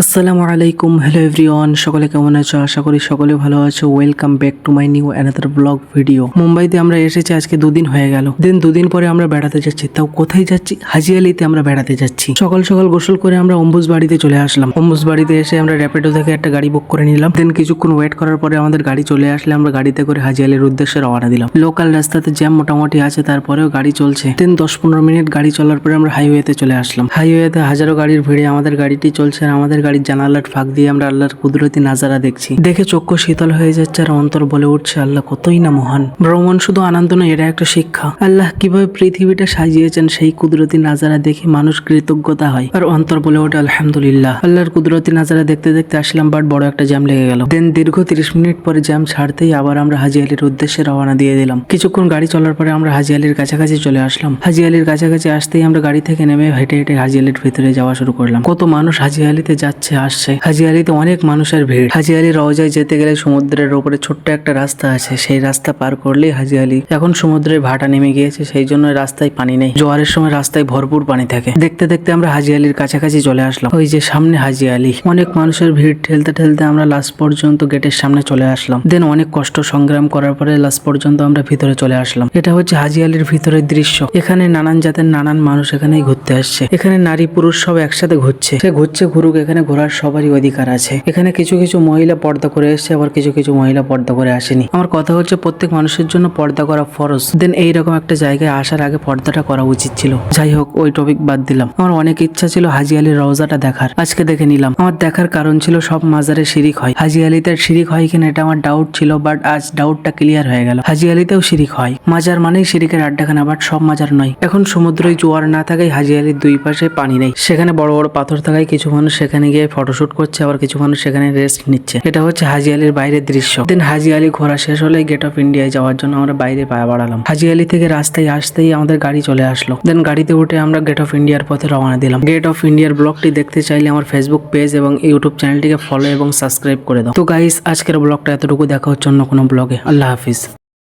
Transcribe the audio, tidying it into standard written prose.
আসসালামু আলাইকুম, hello everyone, সকলে কেমন আছো? আশা করি সকলে ভালো আছো। Welcome back to my new another blog video. মুম্বাইতে আমরা এসেছি আজকে দুদিন হয়ে গেল। দুদিন পরে আমরা বেড়াতে যাচ্ছি। তাও কোথায় যাচ্ছি? হাজি আলিতে আমরা বেড়াতে যাচ্ছি। সকাল সকাল গোসল করে আমরা অম্বুজ বাড়িতে চলে আসলাম। অম্বুজ বাড়িতে এসে আমরা র্যাপিডো থেকে একটা গাড়ি বুক করে নিলাম। কিছুক্ষণ ওয়েট করার পরে আমাদের গাড়ি চলে আসলে আমরা গাড়িতে করে হাজি আলির উদ্দেশ্যে রওনা দিলাম। লোকাল রাস্তাতে জ্যাম মোটামুটি আছে, তারপরেও গাড়ি চলছে। 10-15 মিনিট গাড়ি চলার পরে আমরা হাইওয়েতে চলে আসলাম। হাইওয়েতে হাজারো গাড়ির ভিড়ে আমাদের গাড়িটি চলছে আর আমাদের গাড়ির জানালার ফাঁক দিয়ে আমরা আল্লাহর কুদরতি নাজারা দেখছি। দেখে চক্ষু শীতল হয়ে যাচ্ছে আর অন্তর বলে উঠছে আল্লাহ কতই না মহান। ভ্রমণ শুধু আনন্দ নয়, এটা একটা শিক্ষা। আল্লাহ কিভাবে পৃথিবীটা সাজিয়েছেন সেই কুদরতি নাজারা দেখে মানুষ কৃতজ্ঞতা হয় আর অন্তর বলে ওঠে আলহামদুলিল্লাহ। আল্লাহর কুদরতি নাজারা দেখতে দেখতে আসলাম, বাট বড় একটা জ্যাম লেগে গেল। দীর্ঘ 30 মিনিট পরে জ্যাম ছাড়তেই আবার আমরা হাজি আলির উদ্দেশ্যে রওনা দিয়ে দিলাম। কিছুক্ষণ গাড়ি চলার পরে আমরা হাজি আলির কাছাকাছি চলে আসলাম। হাজি আলির কাছাকাছি আসতেই আমরা গাড়ি থেকে নেমে হেঁটে হেঁটে হাজি আলির ভিতরে যাওয়া শুরু করলাম। কত মানুষ হাজি আলিতে যাচ্ছে আসছে। হাজি আলিতে অনেক মানুষের ভিড়। হাজি আলি রওজায় যেতে গেলে সমুদ্রের উপরে ছোট্ট একটা রাস্তা আছে, সেই রাস্তা পার করলেই হাজি আলি। এখন সমুদ্রের ভাটা নেমে গিয়েছে, সেই জন্য রাস্তায় পানি নেই। জোয়ারের সময় রাস্তায় ভরপুর পানি থাকে। দেখতে দেখতে আমরা হাজি আলির কাছাকাছি চলে আসলাম। ওই যে সামনে হাজি আলি। অনেক মানুষের ভিড় ঠেলতে ঠেলতে আমরা লাস্ট পর্যন্ত গেটের সামনে চলে আসলাম। অনেক কষ্ট সংগ্রাম করার পরে লাস্ট পর্যন্ত আমরা ভিতরে চলে আসলাম। এটা হচ্ছে হাজি আলির ভিতরের দৃশ্য। এখানে নানান জাতের নানান মানুষ এখানেই ঘুরতে আসছে। এখানে নারী পুরুষ সব একসাথে ঘুরছে। সে ঘুরছে ঘুরুক, এখানে ঘোরার সবারই অধিকার আছে। এখানে কিছু কিছু মহিলা পর্দা করে এসেছে, আবার কিছু কিছু মহিলা পর্দা করে আসেনি। আমার কথা হচ্ছে প্রত্যেক মানুষের জন্য পর্দা করা ফরজ। এইরকম একটা জায়গায় আসার আগে পর্দাটা করা উচিত ছিল। যাই হোক, ওই টপিক বাদ দিলাম। আমার অনেক ইচ্ছা ছিল হাজি আলির রওজাটা দেখার। আজকে দেখে নিলাম। আমার দেখার কারণ ছিল সব মাজারে শিরিক হয়। হাজি আলিতে শিরিক হয় কিনা এটা আমার ডাউট ছিল, বাট আজ ডাউটটা ক্লিয়ার হয়ে গেল। হাজি আলিতেও শিরিক হয়। মাজার মানেই শিরিকের আড্ডাখানা, বাট সব মাজার নয়। এখন সমুদ্রে জোয়ার না থাকায় হাজি আলির দুই পাশে পানি নেই। সেখানে বড় বড় পাথর থাকায় কিছু মানুষ সেখানে গিয়ে ফটোশুট করছে, আবার কিছু মানুষ সেখানে রেস্ট নিচ্ছে। এটা হচ্ছে হাজি আলির বাইরের দৃশ্য। হাজি আলি ঘোরা শেষ হলে গেট অফ ইন্ডিয়ায় যাওয়ার জন্য আমরা বাইরে পায়ে বাড়ালাম। হাজি আলি থেকে রাস্তায় আসতেই আমাদের গাড়ি চলে আসলো। গাড়িতে উঠে আমরা গেট অফ ইন্ডিয়ার পথে রওনা দিলাম। গেট অফ ইন্ডিয়ার ব্লগটি দেখতে চাইলে আমার ফেসবুক পেজ এবং ইউটিউব চ্যানেলটিকে ফলো এবং সাবস্ক্রাইব করে দাও। তো গাইস, আজকের ব্লগটা এতটুকু। দেখা হচ্ছে অন্য কোনো ব্লগে। আল্লাহ হাফিজ।